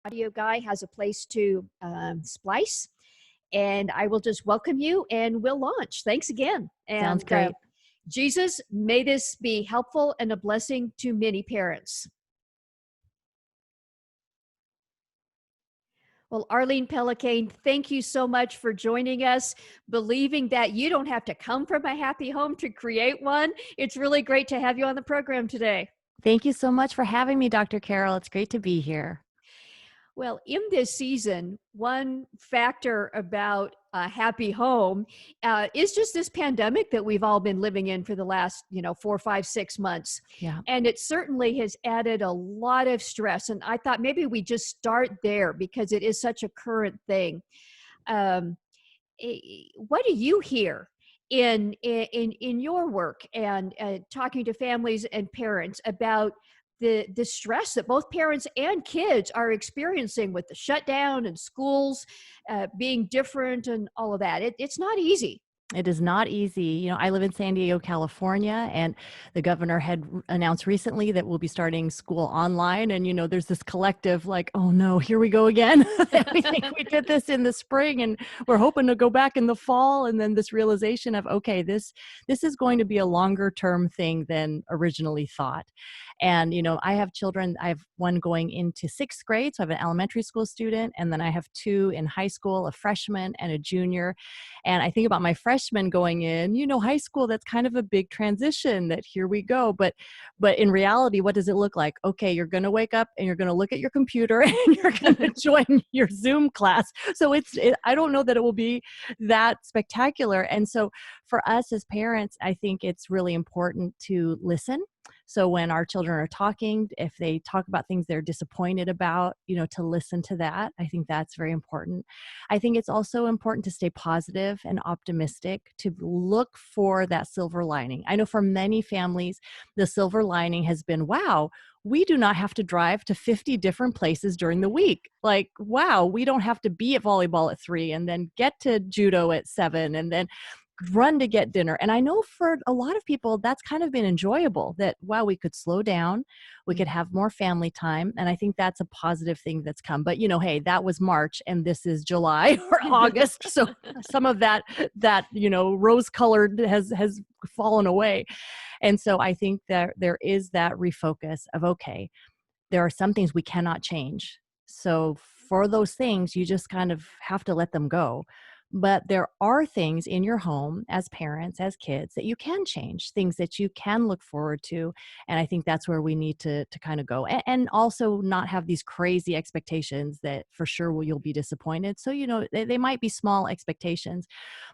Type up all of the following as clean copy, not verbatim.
audio guy has a place to splice. And I will just welcome you and we'll launch. Thanks again. Sounds And great. Jesus, may this be helpful and a blessing to many parents. Well, Arlene Pellicane, thank you so much for joining us, believing that you don't have to come from a happy home to create one. It's really great to have you on the program today. Thank you so much for having me, Dr. Carol. It's great to be here. Well, in this season, one factor about a happy home is just this pandemic that we've all been living in for the last, 4, 5, 6 months. Yeah. And it certainly has added a lot of stress. And I thought maybe we just start there because it is such a current thing. Um, what do you hear in your work and talking to families and parents about the stress that both parents and kids are experiencing with the shutdown and schools being different and all of that? It's not easy. It is not easy. I live in San Diego, California, and the governor had announced recently that we'll be starting school online. And, there's this collective like, oh no, here we go again. We think we did this in the spring and we're hoping to go back in the fall. And then this realization of, okay, this is going to be a longer term thing than originally thought. And, I have children. I have one going into 6th grade. So I have an elementary school student. And then I have 2 in high school, a freshman and a junior. And I think about my freshman going in, high school, that's kind of a big transition that here we go. But in reality, what does it look like? Okay, you're going to wake up and you're going to look at your computer and you're going to join your Zoom class. So I don't know that it will be that spectacular. And so for us as parents, I think it's really important to listen. So when our children are talking, if they talk about things they're disappointed about, to listen to that, I think that's very important. I think it's also important to stay positive and optimistic, to look for that silver lining. I know for many families, the silver lining has been, wow, we do not have to drive to 50 different places during the week. Like, wow, we don't have to be at volleyball at 3 and then get to judo at 7 and then run to get dinner. And I know for a lot of people, that's kind of been enjoyable, that, wow, we could slow down, we could have more family time. And I think that's a positive thing that's come. But, hey, that was March and this is July or August. So some of that, rose colored has fallen away. And so I think that there is that refocus of, okay, there are some things we cannot change. So for those things, you just kind of have to let them go. But there are things in your home as parents, as kids, that you can change, things that you can look forward to. And I think that's where we need to kind of go. And also not have these crazy expectations that for sure you'll be disappointed. So, they might be small expectations.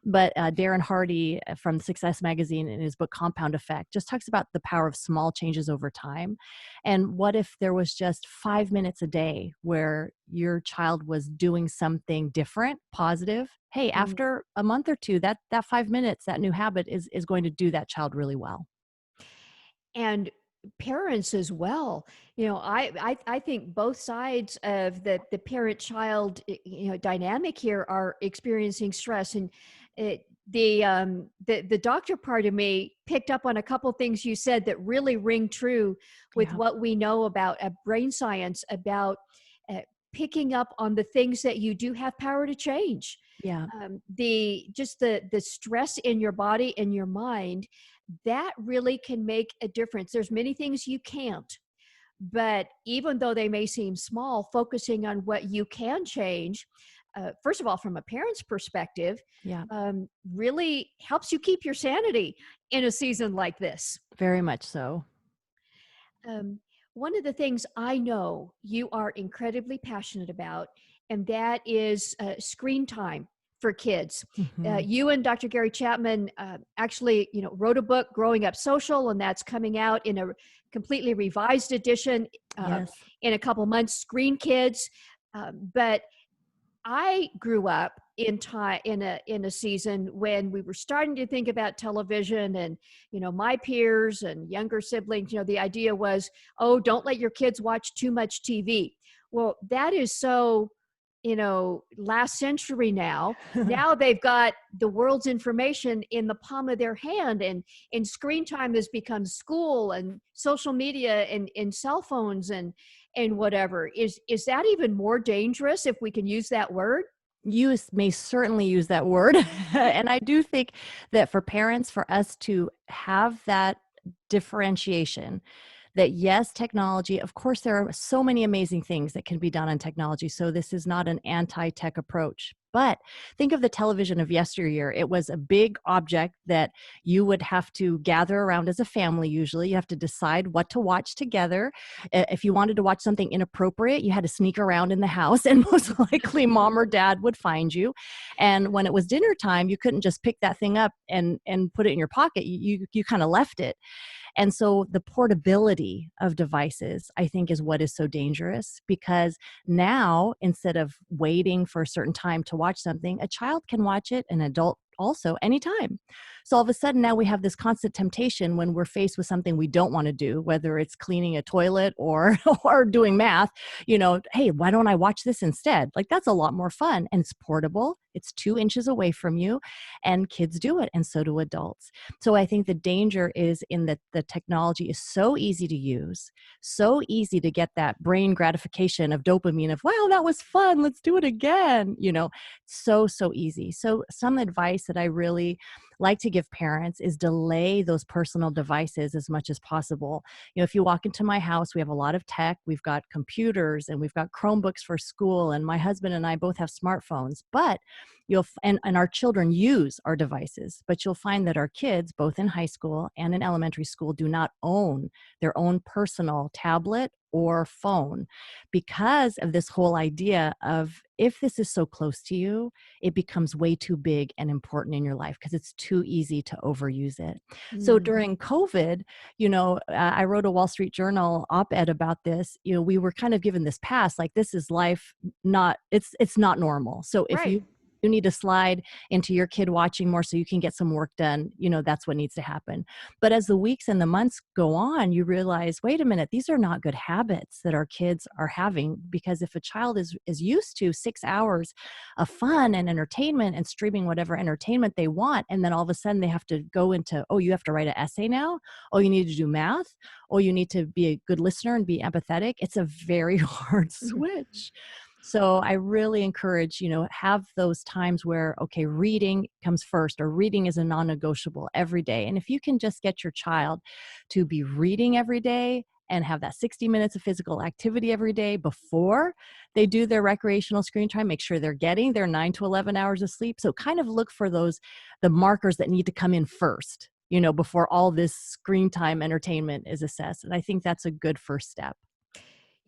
But Darren Hardy from Success Magazine in his book Compound Effect just talks about the power of small changes over time. And what if there was just 5 minutes a day where your child was doing something different, positive? Hey, after a month or two, that 5 minutes, that new habit is going to do that child really well. And parents as well. I think both sides of the parent-child dynamic here are experiencing stress. And the doctor part of me picked up on a couple things you said that really ring true with what we know about brain science, about picking up on the things that you do have power to change. Yeah. The stress in your body and your mind, that really can make a difference. There's many things you can't, but even though they may seem small, focusing on what you can change, first of all, from a parent's perspective, really helps you keep your sanity in a season like this. Very much so. One of the things I know you are incredibly passionate about, and that is screen time for kids. Mm-hmm. You and Dr. Gary Chapman actually, wrote a book, Growing Up Social, and that's coming out in a completely revised edition in a couple months, Screen Kids. But I grew up in a season when we were starting to think about television, and my peers and younger siblings, the idea was, oh, don't let your kids watch too much TV. Well, that is so last century now. Now they've got the world's information in the palm of their hand, and screen time has become school and social media and cell phones and whatever. Is that even more dangerous, if we can use that word? May certainly use that word. And I do think that for parents, for us to have that differentiation, that yes, technology, of course, there are so many amazing things that can be done on technology. So this is not an anti-tech approach. But think of the television of yesteryear. It was a big object that you would have to gather around as a family. Usually, you have to decide what to watch together. If you wanted to watch something inappropriate, you had to sneak around in the house, and most likely mom or dad would find you. And when it was dinner time, you couldn't just pick that thing up and put it in your pocket. You kind of left it. And so the portability of devices, I think, is what is so dangerous, because now instead of waiting for a certain time to watch something, a child can watch it, an adult also, anytime. So all of a sudden now we have this constant temptation when we're faced with something we don't want to do, whether it's cleaning a toilet or or doing math, hey, why don't I watch this instead? Like, that's a lot more fun, and it's portable. It's 2 inches away from you, and kids do it, and so do adults. So I think the danger is in that the technology is so easy to use, so easy to get that brain gratification of dopamine of, wow, that was fun, let's do it again, so easy. So some advice that I really like to give parents is delay those personal devices as much as possible. If you walk into my house, we have a lot of tech. We've got computers and we've got Chromebooks for school, and my husband and I both have smartphones, but and our children use our devices, but you'll find that our kids, both in high school and in elementary school, do not own their own personal tablet or phone, because of this whole idea of, if this is so close to you, it becomes way too big and important in your life because it's too easy to overuse it. So Mm, during COVID, I wrote a Wall Street Journal op-ed about this. We were kind of given this pass, like, this is life, it's not normal. So if right. you need to slide into your kid watching more so you can get some work done, that's what needs to happen. But as the weeks and the months go on, you realize, wait a minute, these are not good habits that our kids are having, because if a child is used to 6 hours of fun and entertainment and streaming whatever entertainment they want, and then all of a sudden they have to go into, oh, you have to write an essay now, oh, you need to do math, oh, you need to be a good listener and be empathetic, it's a very hard switch. So I really encourage, have those times where, okay, reading comes first, or reading is a non-negotiable every day. And if you can just get your child to be reading every day and have that 60 minutes of physical activity every day before they do their recreational screen time, make sure they're getting their 9 to 11 hours of sleep. So kind of look for the markers that need to come in first, before all this screen time entertainment is assessed. And I think that's a good first step.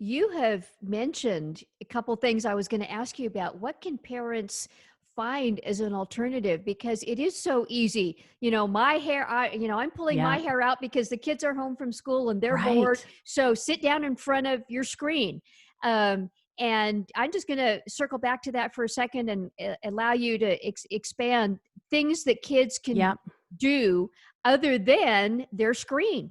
You have mentioned a couple things I was going to ask you about. What can parents find as an alternative? Because it is so easy. My hair, I'm pulling my Yeah, hair out because the kids are home from school and they're bored. right. So sit down in front of your screen. Um, and I'm just going to circle back to that for a second and allow you to expand things that kids can Yeah. do other than their screen.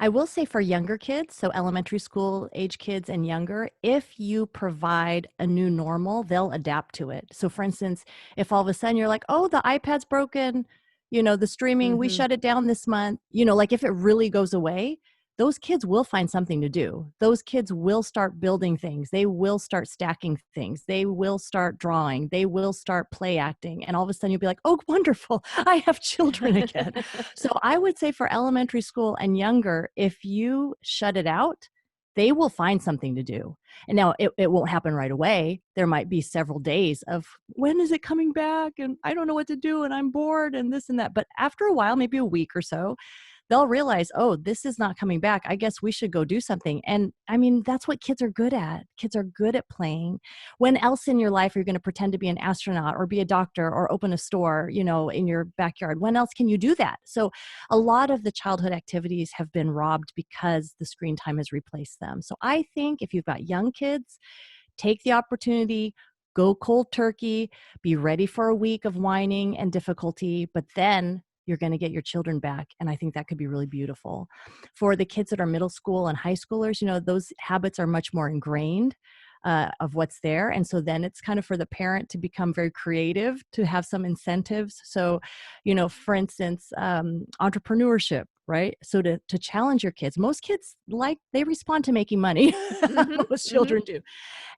I will say for younger kids, so elementary school age kids and younger, if you provide a new normal, they'll adapt to it. So for instance, if all of a sudden you're like, oh, the iPad's broken, the streaming, we Hmm. shut it down this month, like if it really goes away, those kids will find something to do. Those kids will start building things. They will start stacking things. They will start drawing. They will start play acting. And all of a sudden you'll be like, oh, wonderful, I have children again. So I would say for elementary school and younger, if you shut it out, they will find something to do. And now it won't happen right away. There might be several days of, when is it coming back? And I don't know what to do. And I'm bored and this and that. But after a while, maybe a week or so, they'll realize, oh, this is not coming back. I guess we should go do something. And I mean, that's what kids are good at. Kids are good at playing. When else in your life are you going to pretend to be an astronaut or be a doctor or open a store, in your backyard? When else can you do that? So a lot of the childhood activities have been robbed because the screen time has replaced them. So I think if you've got young kids, take the opportunity, go cold turkey, be ready for a week of whining and difficulty, but then you're going to get your children back. And I think that could be really beautiful. For the kids that are middle school and high schoolers, those habits are much more ingrained. of what's there. And so then it's kind of for the parent to become very creative, to have some incentives. So, for instance, entrepreneurship, right? So to challenge your kids, most kids they respond to making money. Mhm, Most mhm. children do.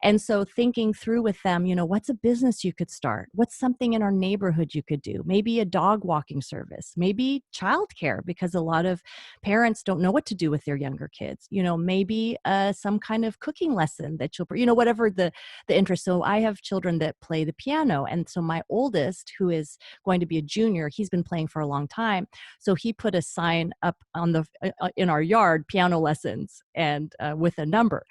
And so thinking through with them, what's a business you could start? What's something in our neighborhood you could do? Maybe a dog walking service, maybe childcare, because a lot of parents don't know what to do with their younger kids. Maybe some kind of cooking lesson that whatever the interest. So I have children that play the piano. And so my oldest, who is going to be a junior, he's been playing for a long time. So he put a sign up on in our yard, piano lessons, and with a number.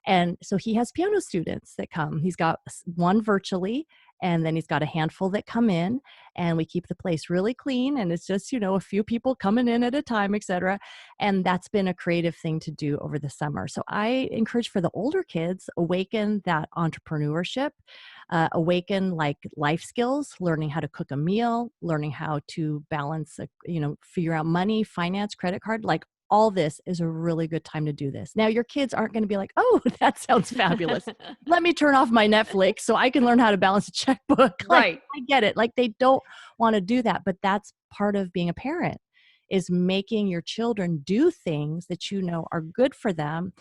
And so he has piano students that come. He's got one virtually, and then he's got a handful that come in, and we keep the place really clean. And it's just, a few people coming in at a time, et cetera. And that's been a creative thing to do over the summer. So I encourage for the older kids, awaken that entrepreneurship, awaken like life skills, learning how to cook a meal, learning how to balance, figure out money, finance, credit card, like all this is a really good time to do this. Now, your kids aren't going to be like, oh, that sounds fabulous. Let me turn off my Netflix so I can learn how to balance a checkbook. Like, Right. I get it. Like, they don't want to do that, but that's part of being a parent, is making your children do things that are good for them,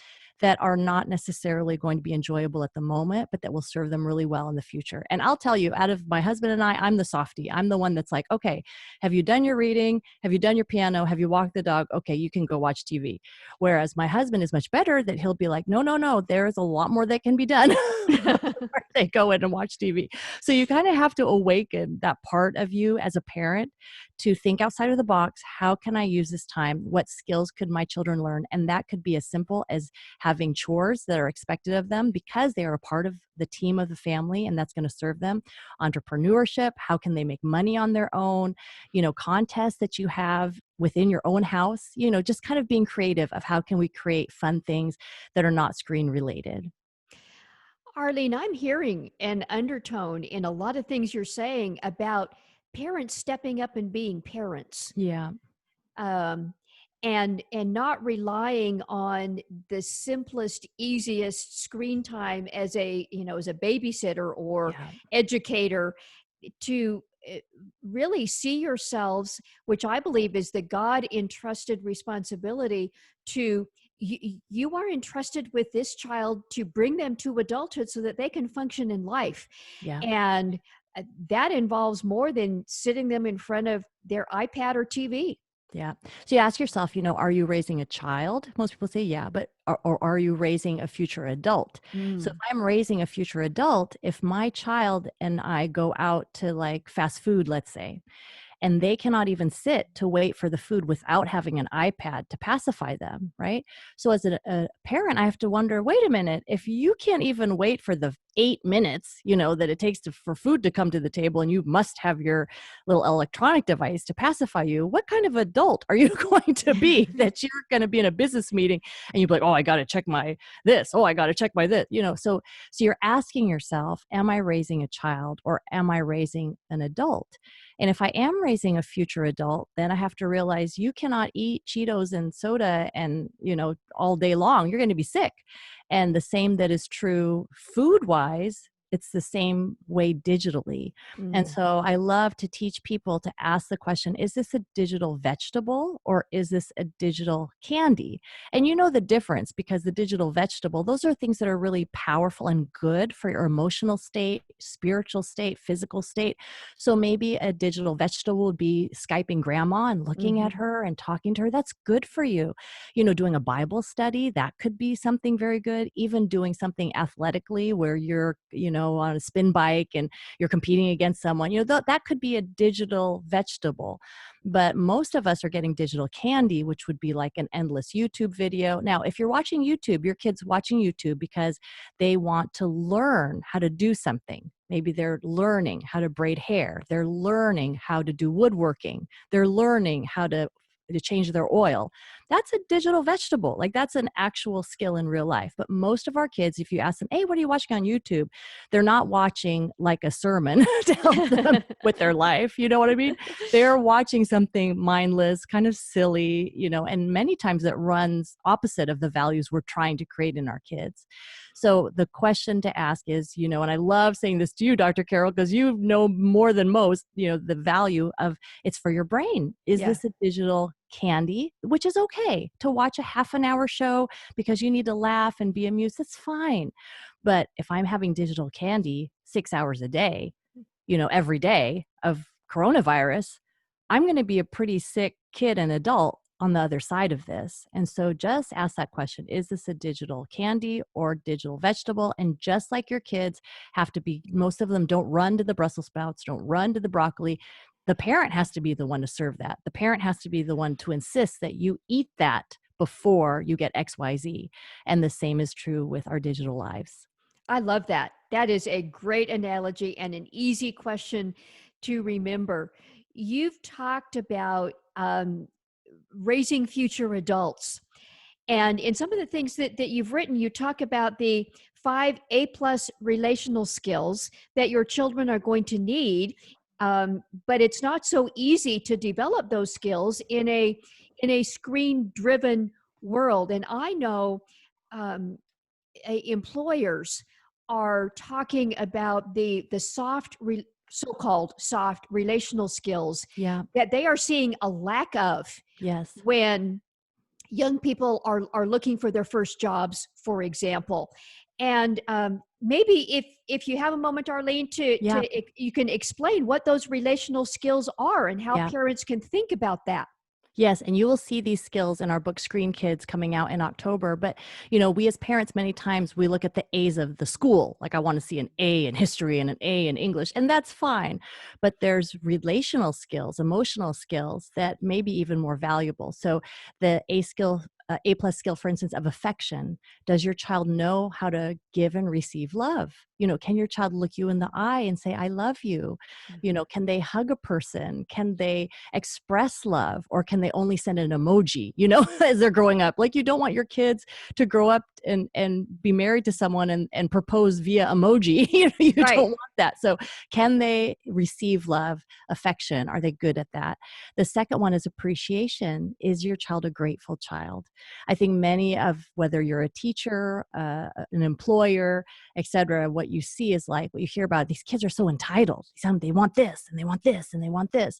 that are not necessarily going to be enjoyable at the moment, but that will serve them really well in the future. And I'll tell you, out of my husband and I'm the softie. I'm the one that's like, okay, have you done your reading? Have you done your piano? Have you walked the dog? Okay, you can go watch TV. Whereas my husband is much better, that he'll be like, no, no, no, there's a lot more that can be done before they go in and watch TV. So you kind of have to awaken that part of you as a parent to think outside of the box. How can I use this time? What skills could my children learn? And that could be as simple as having chores that are expected of them because they are a part of the team of the family, and that's going to serve them. Entrepreneurship, how can they make money on their own? Contests that you have within your own house, just kind of being creative of how can we create fun things that are not screen related. Arlene, I'm hearing an undertone in a lot of things you're saying about parents stepping up and being parents. Yeah. Um, and not relying on the simplest, easiest screen time as a babysitter or Yeah. educator, to really see yourselves, which I believe is the God entrusted responsibility to you are entrusted with this child to bring them to adulthood so that they can function in life. Yeah. And that involves more than sitting them in front of their iPad or TV. Yeah. So you ask yourself, are you raising a child? Most people say, yeah, but or are you raising a future adult? So if Mm. I'm raising a future adult, if my child and I go out to like fast food, let's say, and they cannot even sit to wait for the food without having an iPad to pacify them, right? So as a parent, I have to wonder, wait a minute, if you can't even wait for the 8 minutes, that it takes for food to come to the table, and you must have your little electronic device to pacify you, what kind of adult are you going to be that you're going to be in a business meeting and you'd be like, oh, I got to check my this. Oh, I got to check my this, so you're asking yourself, am I raising a child or am I raising an adult? And if I am raising a future adult, then I have to realize you cannot eat Cheetos and soda and, all day long. You're going to be sick. And the same that is true food wise, it's the same way digitally. And Mm. so I love to teach people to ask the question, is this a digital vegetable or is this a digital candy? And you know the difference, because the digital vegetable, those are things that are really powerful and good for your emotional state, spiritual state, physical state. So maybe a digital vegetable would be Skyping grandma and looking at Mhm. her and talking to her. That's good for you. Doing a Bible study, that could be something very good. Even doing something athletically where you're, on a spin bike and you're competing against someone, that could be a digital vegetable. But most of us are getting digital candy, which would be like an endless YouTube video. Now, if you're watching YouTube, your kid's watching YouTube because they want to learn how to do something. Maybe they're learning how to braid hair. They're learning how to do woodworking. They're learning how to change their oil. That's a digital vegetable. Like, that's an actual skill in real life. But most of our kids, if you ask them, hey, what are you watching on YouTube? They're not watching like a sermon to help them with their life. You know what I mean? They're watching something mindless, kind of silly, and many times it runs opposite of the values we're trying to create in our kids. So the question to ask is, and I love saying this to you, Dr. Carol, because you know more than most, the value of it's for your brain. Is Yeah. this a digital candy, which is okay to watch a half an hour show because you need to laugh and be amused? That's fine. But if I'm having digital candy 6 hours a day, every day of coronavirus, I'm going to be a pretty sick kid and adult on the other side of this. And so just ask that question, is this a digital candy or digital vegetable? And just like your kids have to be, most of them don't run to the Brussels sprouts, don't run to the broccoli. The parent has to be the one to serve that. The parent has to be the one to insist that you eat that before you get XYZ. And the same is true with our digital lives. I love that. That is a great analogy and an easy question to remember. You've talked about raising future adults. And in some of the things that you've written, you talk about the 5 A+ relational skills that your children are going to need. But it's not so easy to develop those skills in a screen-driven world. And I know employers are talking about the so-called soft relational skills Yeah. that they are seeing a lack of Yes. when young people are looking for their first jobs, for example. And maybe if you have a moment, Arlene, Yeah. you can explain what those relational skills are and how Yeah. parents can think about that. Yes, and you will see these skills in our book Screen Kids coming out in October. But, we as parents, many times we look at the A's of the school. Like, I want to see an A in history and an A in English, and that's fine. But there's relational skills, emotional skills that may be even more valuable. So the A+ skill, for instance, of affection. Does your child know how to give and receive love? Can your child look you in the eye and say, I love you? Mhm. Can they hug a person? Can they express love, or can they only send an emoji, as they're growing up? Like, you don't want your kids to grow up and be married to someone and propose via emoji. You Right. don't want that. So can they receive love, affection? Are they good at that? The second one is appreciation. Is your child a grateful child? I think many of, whether you're a teacher, an employer, etc., what you see is like what you hear about, these kids are so entitled. They want this and they want this and they want this.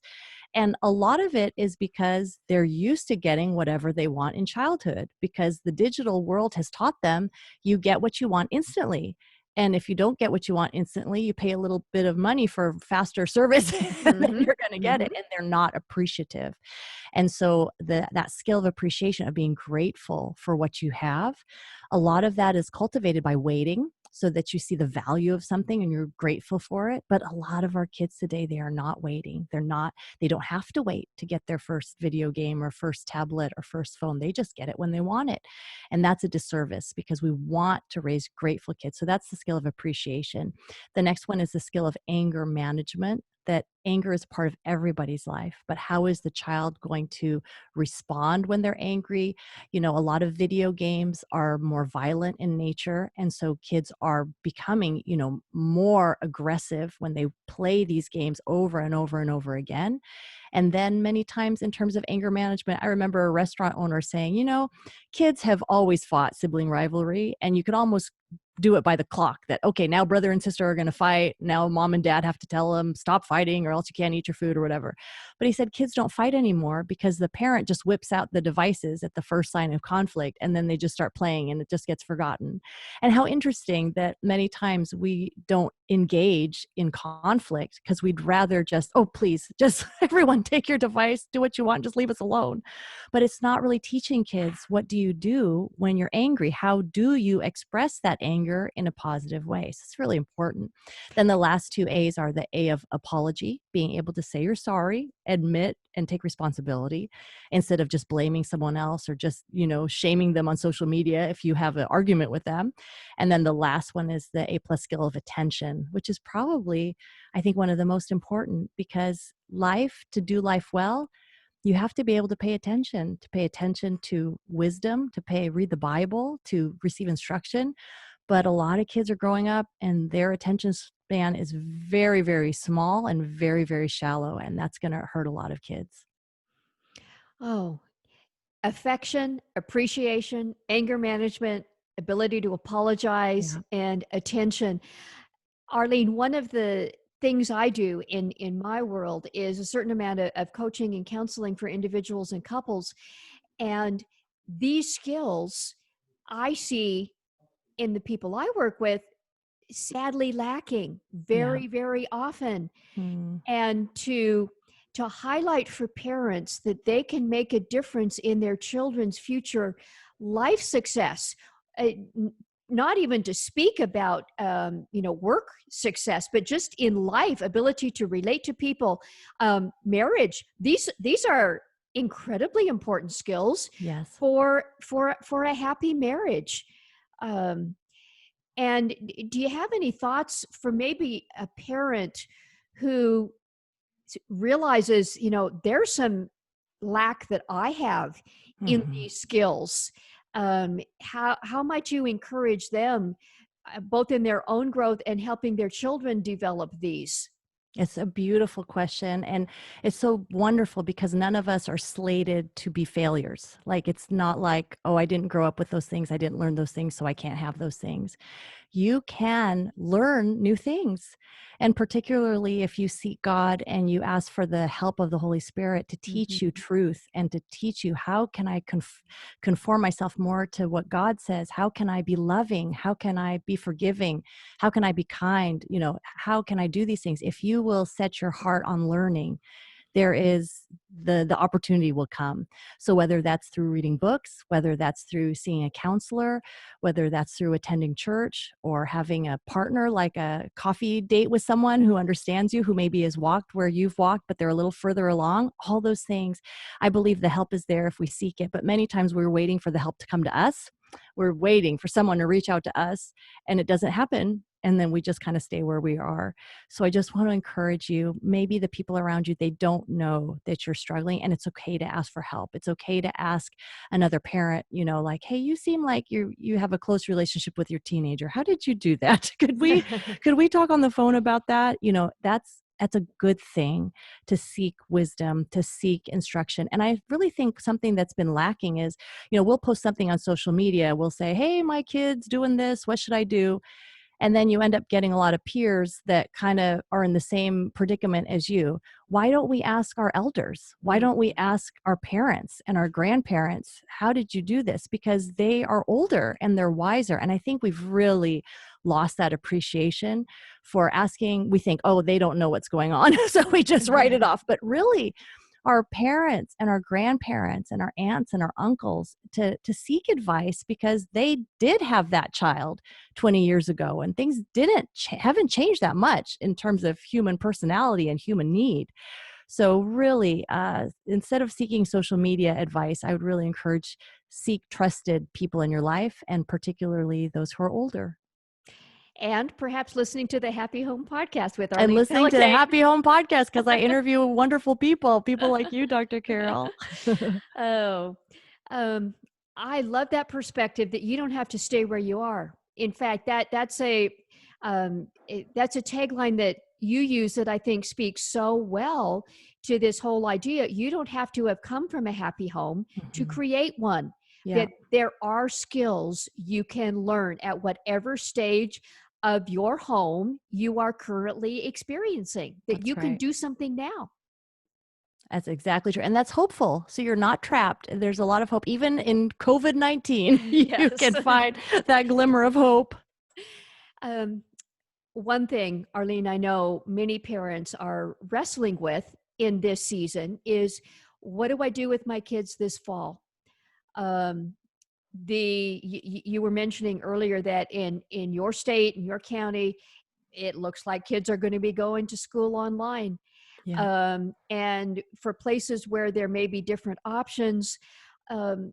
And a lot of it is because they're used to getting whatever they want in childhood, because the digital world has taught them you get what you want instantly. And if you don't get what you want instantly, you pay a little bit of money for faster service and then Hmm. you're going to get Hmm. it. And they're not appreciative. And so that skill of appreciation, of being grateful for what you have, a lot of that is cultivated by waiting so that you see the value of something and you're grateful for it. But a lot of our kids today, they are not waiting. They don't have to wait to get their first video game or first tablet or first phone. They just get it when they want it. And that's a disservice, because we want to raise grateful kids. So that's the skill of appreciation. The next one is the skill of anger management. That anger is part of everybody's life, but how is the child going to respond when they're angry? A lot of video games are more violent in nature, and so kids are becoming, more aggressive when they play these games over and over and over again. And then many times, in terms of anger management, I remember a restaurant owner saying, kids have always fought sibling rivalry, and you could almost do it by the clock, that, okay, now brother and sister are going to fight. Now mom and dad have to tell them, stop fighting or else you can't eat your food or whatever. But he said kids don't fight anymore because the parent just whips out the devices at the first sign of conflict, and then they just start playing and it just gets forgotten. And how interesting that many times we don't engage in conflict because we'd rather just, oh, please, just everyone take your device, do what you want, just leave us alone. But it's not really teaching kids, what do you do when you're angry? How do you express that anger in a positive way? So it's really important. Then the last two A's are the A of apology, being able to say you're sorry, admit and take responsibility, instead of just blaming someone else or just, shaming them on social media if you have an argument with them. And then the last one is the A+ skill of attention, which is probably, I think, one of the most important, because to do life well, you have to be able to pay attention to wisdom, read the Bible, to receive instruction. But a lot of kids are growing up and their attention span is very, very small and very, very shallow. And that's going to hurt a lot of kids. Oh, affection, appreciation, anger management, ability to apologize, Yeah. and attention. Arlene, one of the things I do in my world is a certain amount of coaching and counseling for individuals and couples. And these skills I see in the people I work with sadly lacking Yeah. very, very often. Mm. And to highlight for parents that they can make a difference in their children's future life success, not even to speak about work success, but just in life, ability to relate to people, marriage. These are incredibly important skills Yes. for a happy marriage. um, and do you have any thoughts for maybe a parent who realizes, there's some lack that I have in Mhm. these skills? How might you encourage them, both in their own growth and helping their children develop these? It's a beautiful question. And it's so wonderful because none of us are slated to be failures. Like, it's not like, oh, I didn't grow up with those things. I didn't learn those things, so I can't have those things. You can learn new things. And particularly if you seek God and you ask for the help of the Holy Spirit to teach you Mhm. truth and to teach you how can I conform myself more to what God says? How can I be loving? How can I be forgiving? How can I be kind? How can I do these things? If you will set your heart on learning, there is the opportunity will come. So whether that's through reading books, whether that's through seeing a counselor, whether that's through attending church or having a partner, like a coffee date with someone who understands you, who maybe has walked where you've walked but they're a little further along, all those things, I believe the help is there if we seek it. But many times we're waiting for the help to come to us. We're waiting for someone to reach out to us, and it doesn't happen, and then we just kind of stay where we are. So I just want to encourage you, maybe the people around you, they don't know that you're struggling, and it's okay to ask for help. It's okay to ask another parent, like, hey, you seem like you have a close relationship with your teenager. How did you do that? Could we talk on the phone about that? That's a good thing, to seek wisdom, to seek instruction. And I really think something that's been lacking is, we'll post something on social media. We'll say, hey, my kid's doing this. What should I do? And then you end up getting a lot of peers that kind of are in the same predicament as you. Why don't we ask our elders? Why don't we ask our parents and our grandparents, how did you do this? Because they are older and they're wiser. And I think we've really lost that appreciation for asking. We think, oh, they don't know what's going on, so we just write it off. But really, our parents and our grandparents and our aunts and our uncles to seek advice, because they did have that child 20 years ago, and things haven't changed that much in terms of human personality and human need. So really, instead of seeking social media advice, I would really encourage, seek trusted people in your life, and particularly those who are older. And perhaps listening to the Happy Home podcast with And Arlene listening to the Pellicane. Happy Home podcast, because I interview wonderful people like you, Dr. Carol. Oh, um, I love that perspective that you don't have to stay where you are. In fact, that's a tagline that you use that I think speaks so well to this whole idea. You don't have to have come from a happy home to Mhm. create one. Yeah, That there are skills you can learn at whatever stage of your home you are currently experiencing. That that's you can right. do something now. That's exactly true. And that's hopeful. So you're not trapped. There's a lot of hope. Even in COVID-19, you Yes. can find that glimmer of hope. um, One thing, Arlene, I know many parents are wrestling with in this season is, what do I do with my kids this fall? Um, you were mentioning earlier that in your state, in your county, it looks like kids are going to be going to school online. Yeah. And for places where there may be different options, um,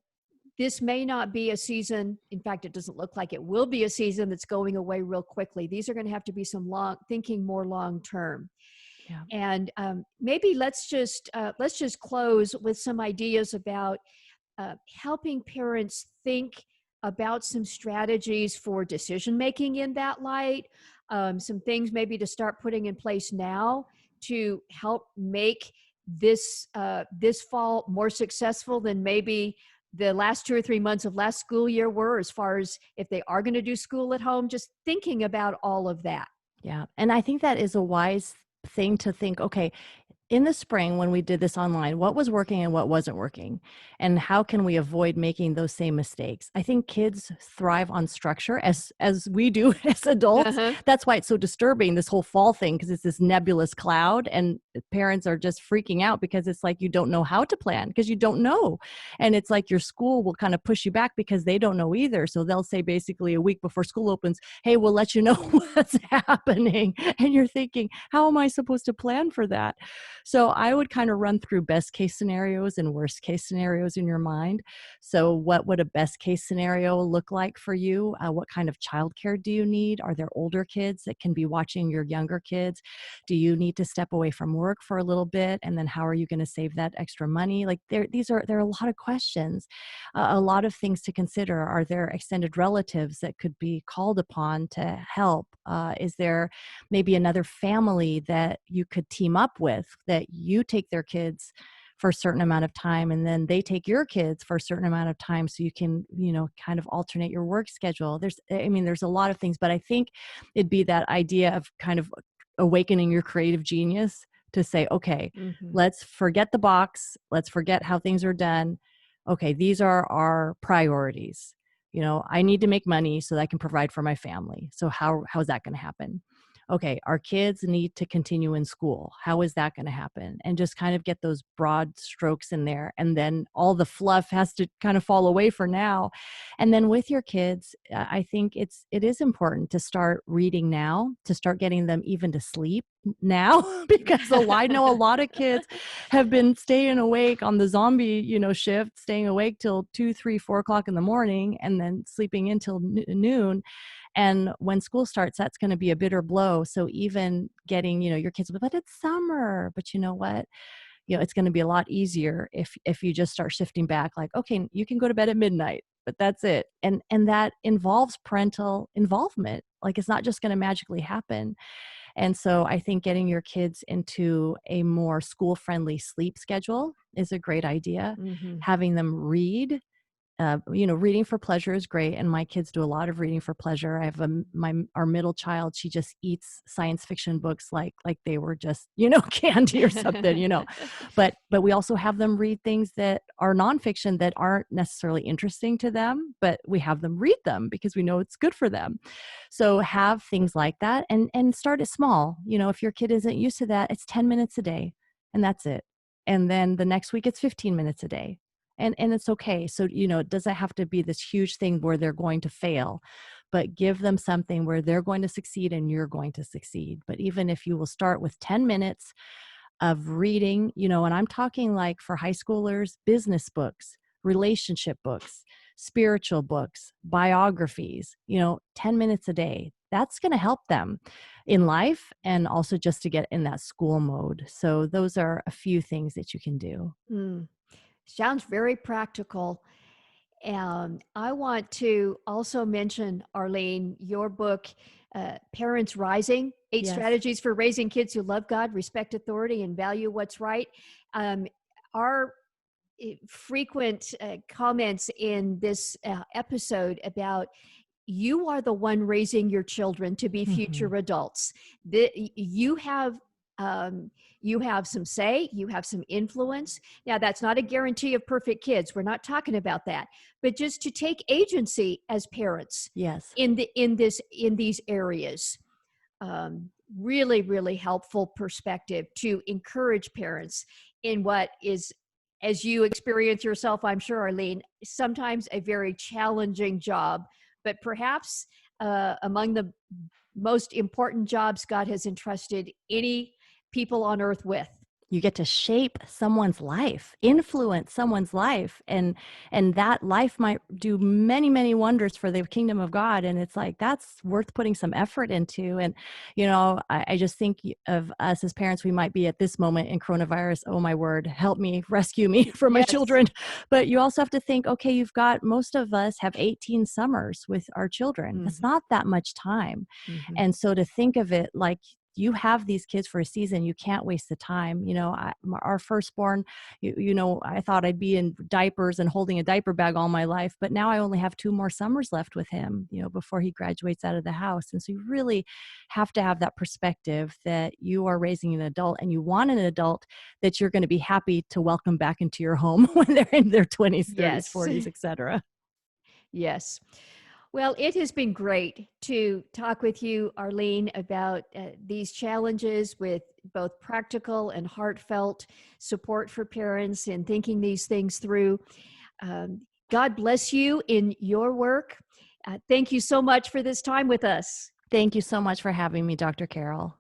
this may not be a season. In fact, it doesn't look like it will be a season that's going away real quickly. These are going to have to be some thinking more long term. Yeah. And maybe let's just close with some ideas about helping parents think about some strategies for decision making in that light. Some things maybe to start putting in place now to help make this fall more successful than maybe the last 2 or 3 months of last school year were, as far as if they are going to do school at home, just thinking about all of that. Yeah. And I think that is a wise thing to think, okay, in the spring when we did this online, what was working and what wasn't working, and how can we avoid making those same mistakes? I think kids thrive on structure as we do as adults. Uh-huh. That's why it's so disturbing, this whole fall thing, because it's this nebulous cloud, and parents are just freaking out because it's like you don't know how to plan because you don't know. And it's like your school will kind of push you back because they don't know either. So they'll say basically a week before school opens, hey, we'll let you know what's happening. And you're thinking, how am I supposed to plan for that? So I would kind of run through best case scenarios and worst case scenarios in your mind. So what would a best case scenario look like for you? What kind of childcare do you need? Are there older kids that can be watching your younger kids? Do you need to step away from work for a little bit? And then how are you going to save that extra money? Like there are a lot of questions, a lot of things to consider. Are there extended relatives that could be called upon to help? Is there maybe another family that you could team up with, that you take their kids for a certain amount of time and then they take your kids for a certain amount of time, so you can, kind of alternate your work schedule? There's a lot of things, but I think it'd be that idea of kind of awakening your creative genius to say, okay, Mm-hmm. let's forget the box. Let's forget how things are done. Okay, these are our priorities. I need to make money so that I can provide for my family. So how is that going to happen? Okay, our kids need to continue in school. How is that going to happen? And just kind of get those broad strokes in there. And then all the fluff has to kind of fall away for now. And then with your kids, I think it is important to start reading now, to start getting them even to sleep now, because I know a lot of kids have been staying awake on the zombie, shift, staying awake till 2, 3, 4 o'clock in the morning and then sleeping until noon. And when school starts, that's going to be a bitter blow. So even getting, your kids, but it's summer, but you know what? It's going to be a lot easier if you just start shifting back, like, okay, you can go to bed at midnight, but that's it. And that involves parental involvement. Like, it's not just going to magically happen. And so I think getting your kids into a more school-friendly sleep schedule is a great idea. Mm-hmm. Having them read, reading for pleasure is great, and my kids do a lot of reading for pleasure. I have our middle child; she just eats science fiction books like they were just candy or something. But we also have them read things that are nonfiction that aren't necessarily interesting to them, but we have them read them because we know it's good for them. So have things like that, and start it small. If your kid isn't used to that, it's 10 minutes a day, and that's it. And then the next week it's 15 minutes a day. And it's okay. So, it doesn't have to be this huge thing where they're going to fail, but give them something where they're going to succeed and you're going to succeed. But even if you will start with 10 minutes of reading, and I'm talking like for high schoolers, business books, relationship books, spiritual books, biographies, 10 minutes a day, that's going to help them in life and also just to get in that school mode. So those are a few things that you can do. Mm. Sounds very practical. And I want to also mention, Arlene, your book, Parents Rising, Eight Yes. Strategies for Raising Kids Who Love God, Respect Authority, and Value What's Right. Our frequent comments in this episode about you are the one raising your children to be future adults. You have you have some say, you have some influence. Now, that's not a guarantee of perfect kids. We're not talking about that, but just to take agency as parents Yes. in these areas. Really, really helpful perspective to encourage parents in what is, as you experience yourself, I'm sure, Arlene, sometimes a very challenging job, but perhaps among the most important jobs God has entrusted any people on earth with. You get to shape someone's life, influence someone's life, and that life might do many, many wonders for the kingdom of God. And it's like, that's worth putting some effort into. And, I just think of us as parents, we might be at this moment in coronavirus, oh my word, help me, rescue me from my Yes. children. But you also have to think, okay, most of us have 18 summers with our children. That's not that much time. Mm-hmm. And so to think of it like you have these kids for a season. You can't waste the time. Our firstborn, I thought I'd be in diapers and holding a diaper bag all my life, but now I only have 2 more summers left with him, before he graduates out of the house. And so you really have to have that perspective that you are raising an adult, and you want an adult that you're going to be happy to welcome back into your home when they're in their 20s, 30s, Yes. 40s, etc. Yes. Well, it has been great to talk with you, Arlene, about these challenges with both practical and heartfelt support for parents and thinking these things through. God bless you in your work. Thank you so much for this time with us. Thank you so much for having me, Dr. Carol.